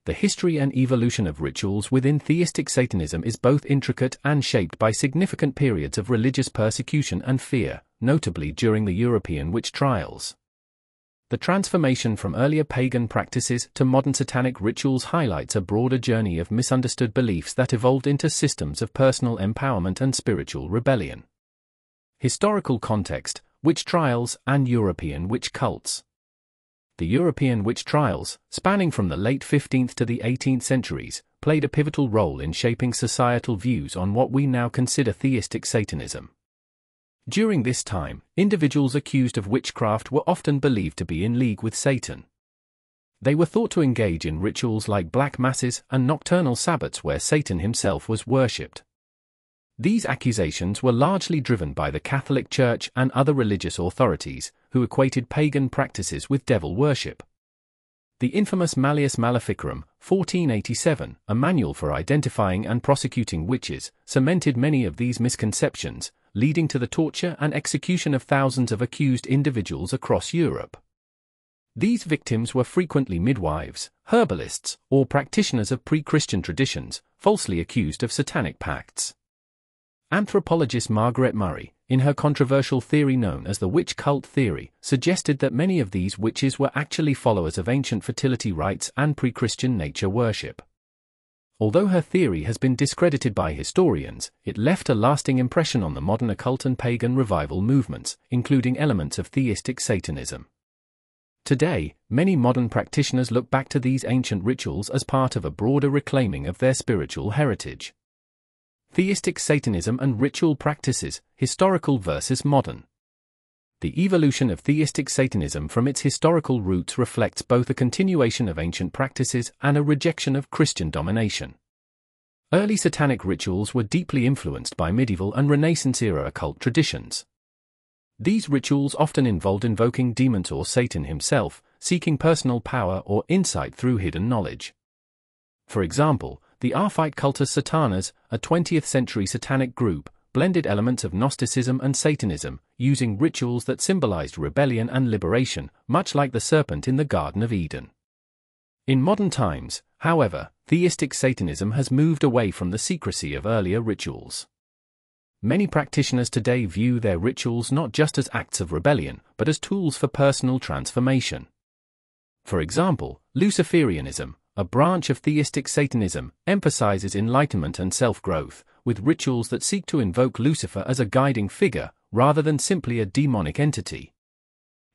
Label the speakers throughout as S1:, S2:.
S1: The history and evolution of rituals within theistic Satanism is both intricate and shaped by significant periods of religious persecution and fear, notably during the European witch trials. The transformation from earlier pagan practices to modern satanic rituals highlights a broader journey of misunderstood beliefs that evolved into systems of personal empowerment and spiritual rebellion. Historical context: witch trials and European witch cults. The European witch trials, spanning from the late 15th to the 18th centuries, played a pivotal role in shaping societal views on what we now consider theistic Satanism. During this time, individuals accused of witchcraft were often believed to be in league with Satan. They were thought to engage in rituals like black masses and nocturnal sabbats where Satan himself was worshipped. These accusations were largely driven by the Catholic Church and other religious authorities, who equated pagan practices with devil worship. The infamous Malleus Maleficarum, 1487, a manual for identifying and prosecuting witches, cemented many of these misconceptions, leading to the torture and execution of thousands of accused individuals across Europe. These victims were frequently midwives, herbalists, or practitioners of pre-Christian traditions, falsely accused of satanic pacts. Anthropologist Margaret Murray, in her controversial theory known as the witch cult theory, suggested that many of these witches were actually followers of ancient fertility rites and pre-Christian nature worship. Although her theory has been discredited by historians, it left a lasting impression on the modern occult and pagan revival movements, including elements of theistic Satanism. Today, many modern practitioners look back to these ancient rituals as part of a broader reclaiming of their spiritual heritage. Theistic Satanism and ritual practices, historical versus modern. The evolution of theistic Satanism from its historical roots reflects both a continuation of ancient practices and a rejection of Christian domination. Early satanic rituals were deeply influenced by medieval and Renaissance-era occult traditions. These rituals often involved invoking demons or Satan himself, seeking personal power or insight through hidden knowledge. For example, the Arphite cultus Satanas, a 20th-century satanic group, blended elements of Gnosticism and Satanism, using rituals that symbolized rebellion and liberation, much like the serpent in the Garden of Eden. In modern times, however, theistic Satanism has moved away from the secrecy of earlier rituals. Many practitioners today view their rituals not just as acts of rebellion, but as tools for personal transformation. For example, Luciferianism, a branch of theistic Satanism, emphasizes enlightenment and self-growth, with rituals that seek to invoke Lucifer as a guiding figure, rather than simply a demonic entity.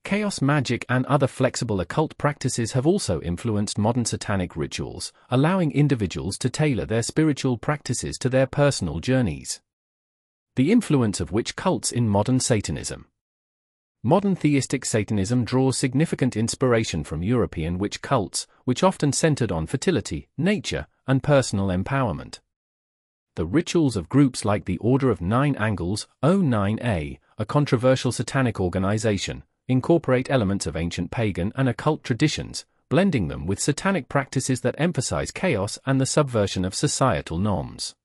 S1: Chaos magic and other flexible occult practices have also influenced modern satanic rituals, allowing individuals to tailor their spiritual practices to their personal journeys. The influence of witch cults in modern Satanism. Modern theistic Satanism draws significant inspiration from European witch cults, which often centered on fertility, nature, and personal empowerment. The rituals of groups like the Order of Nine Angles, O9A, a controversial satanic organization, incorporate elements of ancient pagan and occult traditions, blending them with satanic practices that emphasize chaos and the subversion of societal norms.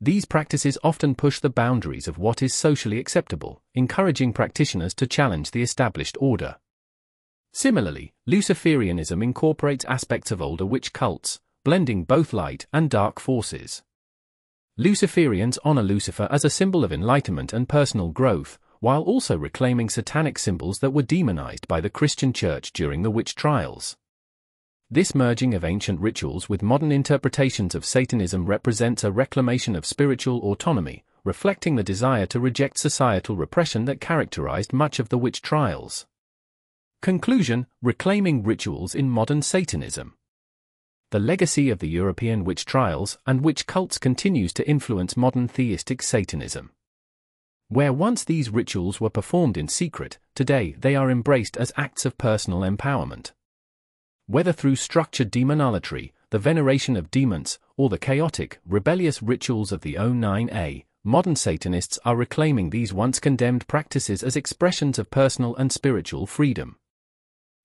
S1: These practices often push the boundaries of what is socially acceptable, encouraging practitioners to challenge the established order. Similarly, Luciferianism incorporates aspects of older witch cults, blending both light and dark forces. Luciferians honor Lucifer as a symbol of enlightenment and personal growth, while also reclaiming satanic symbols that were demonized by the Christian Church during the witch trials. This merging of ancient rituals with modern interpretations of Satanism represents a reclamation of spiritual autonomy, reflecting the desire to reject societal repression that characterized much of the witch trials. Conclusion: reclaiming rituals in modern Satanism. The legacy of the European witch trials and witch cults continues to influence modern theistic Satanism. Where once these rituals were performed in secret, today they are embraced as acts of personal empowerment. Whether through structured demonolatry, the veneration of demons, or the chaotic, rebellious rituals of the O9A, modern Satanists are reclaiming these once condemned practices as expressions of personal and spiritual freedom.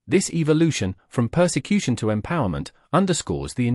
S1: This evolution, from persecution to empowerment, underscores the